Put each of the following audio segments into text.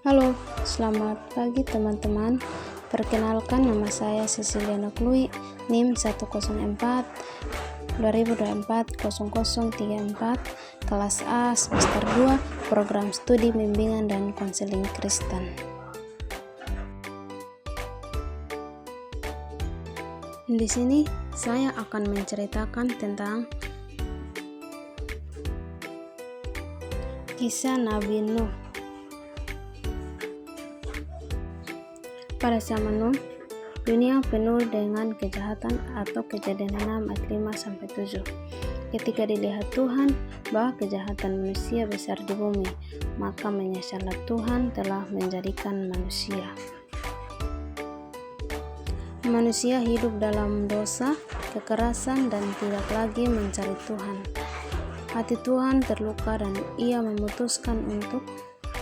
Halo, selamat pagi teman-teman. Perkenalkan, nama saya Ceciliana Klui, NIM 104 2024 0034, kelas A semester 2, program studi bimbingan dan konseling Kristen. Di sini saya akan menceritakan tentang kisah Nabi Nuh. Pada zaman Nuh, dunia penuh dengan kejahatan atau Kejadian 6 ayat 5-7. Ketika dilihat Tuhan bahwa kejahatan manusia besar di bumi, maka menyesallah Tuhan telah menjadikan manusia. Manusia hidup dalam dosa, kekerasan, dan tidak lagi mencari Tuhan. Hati Tuhan terluka dan Ia memutuskan untuk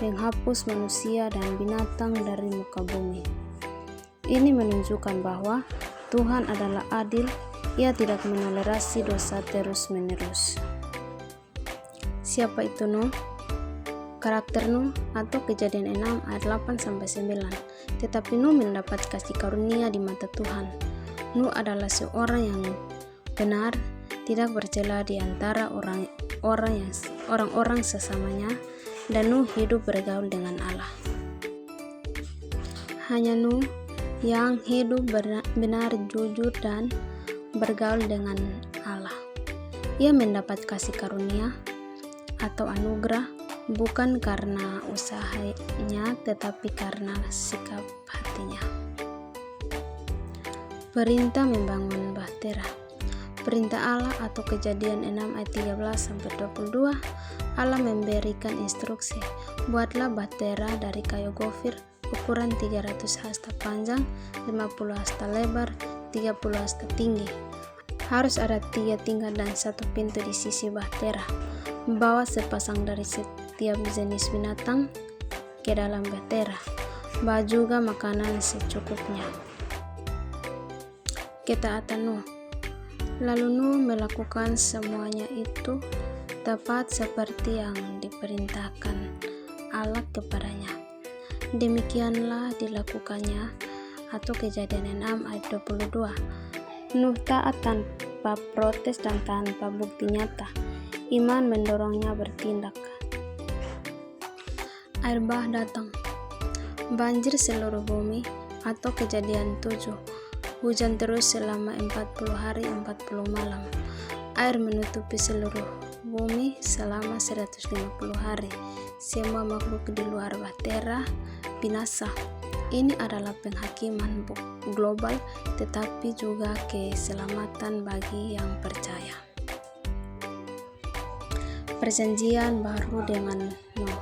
menghapus manusia dan binatang dari muka bumi. Ini menunjukkan bahwa Tuhan adalah adil. Ia tidak menolerasi dosa terus-menerus. Siapa itu Nuh? Karakter Nuh atau Kejadian 6 ayat 8-9. Tetapi Nuh mendapat kasih karunia di mata Tuhan. Nuh adalah seorang yang benar, tidak bercela di antara orang-orang sesamanya, dan Nuh hidup bergaul dengan Allah. Hanya Nuh yang hidup benar, jujur, dan bergaul dengan Allah. Ia mendapat kasih karunia atau anugerah bukan karena usahanya, tetapi karena sikap hatinya. Perintah membangun bahtera. Perintah Allah atau Kejadian 6 ayat 13-22, Allah memberikan instruksi, buatlah bahtera dari kayu gofir ukuran 300 hasta panjang, 50 hasta lebar, 30 hasta tinggi. Harus ada 3 tingkat dan 1 pintu di sisi bahtera. Bawa sepasang dari setiap jenis binatang ke dalam bahtera. Bawa juga makanan secukupnya. Ketaatan Nuh. Lalu Nuh melakukan semuanya itu tepat seperti yang diperintahkan Allah kepadanya. Demikianlah dilakukannya atau Kejadian 6 ayat 22. Nuh taat tanpa protes dan tanpa bukti nyata. Iman mendorongnya bertindak. Air bah datang. Banjir seluruh bumi atau Kejadian 7. Hujan terus selama 40 hari 40 malam. Air menutupi seluruh bumi selama 150 hari. Semua makhluk di luar bahtera binasa. Ini adalah penghakiman global, tetapi juga keselamatan bagi yang percaya. Perjanjian baru dengan Nuh.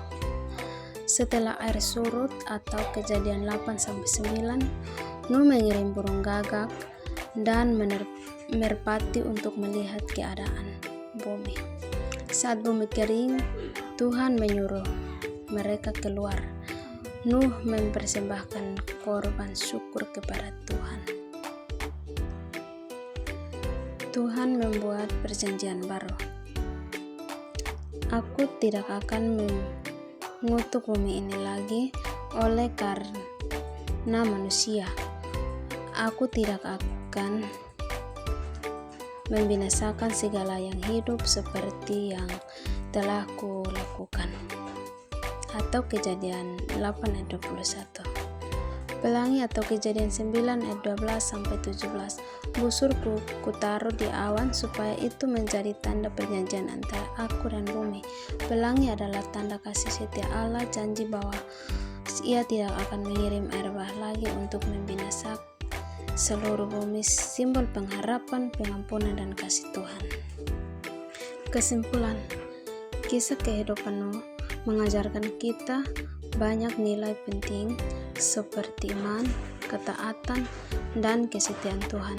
Setelah air surut atau Kejadian 8-9, Nuh mengirim burung gagak dan merpati untuk melihat keadaan bumi. Saat bumi kering, Tuhan menyuruh mereka keluar. Nuh mempersembahkan korban syukur kepada Tuhan. Tuhan membuat perjanjian baru. Aku tidak akan mengutuk bumi ini lagi oleh karena manusia. Aku tidak akan membinasakan segala yang hidup seperti yang telah kulakukan. Atau Kejadian 8 ayat 21. Pelangi atau Kejadian 9 ayat 12-17. Busur kutaruh di awan supaya itu menjadi tanda perjanjian antara aku dan bumi. Pelangi adalah tanda kasih setia Allah, janji bahwa Ia tidak akan mengirim air bah lagi untuk membinasakan seluruh bumi, simbol pengharapan, pengampunan, dan kasih Tuhan. Kesimpulan, kisah kehidupan Nuh mengajarkan kita banyak nilai penting seperti iman, ketaatan, dan kesetiaan Tuhan.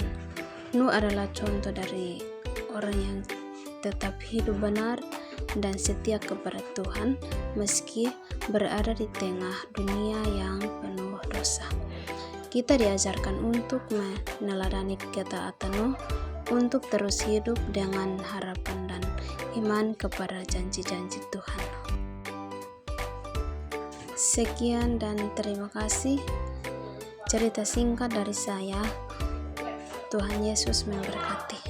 Nuh adalah contoh dari orang yang tetap hidup benar dan setia kepada Tuhan meski berada di tengah dunia yang penuh dosa. Kita diajarkan untuk meneladani ketaatan Nuh, untuk terus hidup dengan harapan dan iman kepada janji-janji Tuhan. Sekian dan terima kasih cerita singkat dari saya. Tuhan Yesus memberkati.